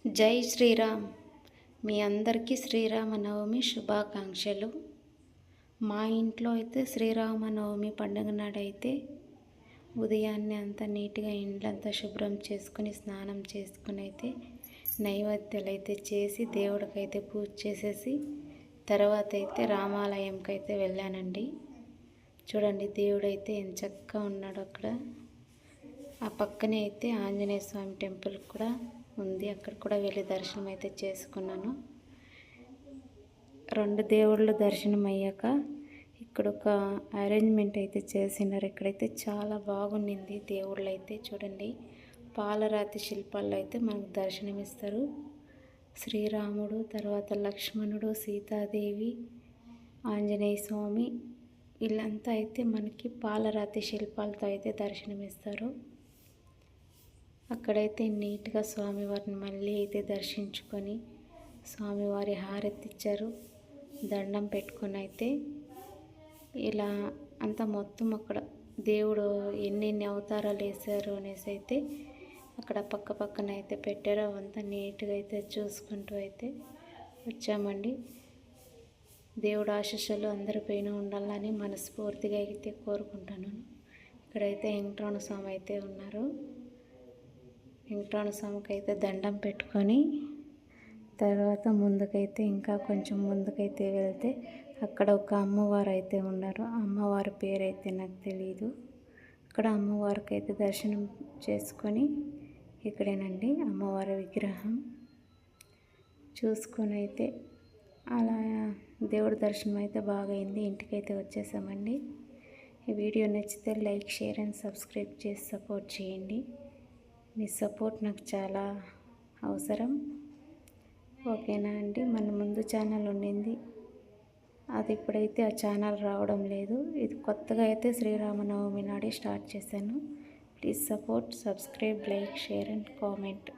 జై శ్రీరామ్. మీ అందరికీ శ్రీరామనవమి శుభాకాంక్షలు. మా ఇంట్లో అయితే శ్రీరామనవమి పండుగ నాడైతే ఉదయాన్నే అంతా నీట్గా ఇండ్లంతా శుభ్రం చేసుకుని స్నానం చేసుకుని అయితే నైవేద్యాలు అయితే చేసి దేవుడికైతే పూజ చేసేసి తర్వాత అయితే రామాలయంకి అయితే వెళ్ళానండి. చూడండి దేవుడైతే ఎంత చక్కగా ఉన్నాడు అక్కడ. ఆ పక్కనే అయితే ఆంజనేయ స్వామి టెంపుల్ కూడా ఉంది. అక్కడ కూడా వెళ్ళి దర్శనం అయితే చేసుకున్నాను. రెండు దేవుళ్ళు దర్శనం అయ్యాక ఇక్కడ ఒక అరేంజ్మెంట్ అయితే చేసినారు. ఇక్కడైతే చాలా బాగుండింది. దేవుళ్ళు అయితే చూడండి పాలరాతి శిల్పాల్లో అయితే మనకు దర్శనమిస్తారు. శ్రీరాముడు, తర్వాత లక్ష్మణుడు, సీతాదేవి, ఆంజనేయ స్వామి వీళ్ళంతా అయితే మనకి పాలరాతి శిల్పాలతో అయితే దర్శనమిస్తారు. అక్కడైతే నీట్గా స్వామివారిని మళ్ళీ అయితే దర్శించుకొని స్వామివారి హారతి ఇచ్చారు. దండం పెట్టుకొని అయితే ఇలా అంతా మొత్తం అక్కడ దేవుడు ఎన్నెన్ని అవతారాలు వేశారు అనేసి అయితే అక్కడ పక్క పక్కన అయితే పెట్టారు. అవంతా నీట్గా అయితే చూసుకుంటూ అయితే వచ్చామండి. దేవుడు ఆశీస్సులు అందరిపైన ఉండాలని మనస్ఫూర్తిగా అయితే కోరుకుంటాను. ఇక్కడైతే వెంకటరమణ స్వామి అయితే ఉన్నారు. వెంకటరమణ స్వామికి అయితే దండం పెట్టుకొని తర్వాత ముందుకైతే ఇంకా కొంచెం ముందుకైతే వెళ్తే అక్కడ ఒక అమ్మవారు అయితే ఉన్నారు. అమ్మవారి పేరు అయితే నాకు తెలియదు. అక్కడ అమ్మవారికి అయితే దర్శనం చేసుకొని ఇక్కడేనండి అమ్మవారి విగ్రహం చూసుకొని అయితే అలా దేవుడి దర్శనం అయితే బాగా అయింది. ఇంటికైతే వచ్చేసామండి. ఈ వీడియో నచ్చితే లైక్, షేర్ అండ్ సబ్స్క్రైబ్ చేసి సపోర్ట్ చేయండి. మీ సపోర్ట్ నాకు చాలా అవసరం. ఓకేనా అండి. మన ముందు ఛానల్ ఉండింది, అది ఇప్పుడైతే ఆ ఛానల్ రావడం లేదు. ఇది కొత్తగా అయితే శ్రీరామనవమి నాడే స్టార్ట్ చేశాను. Please support, subscribe, like, share and comment.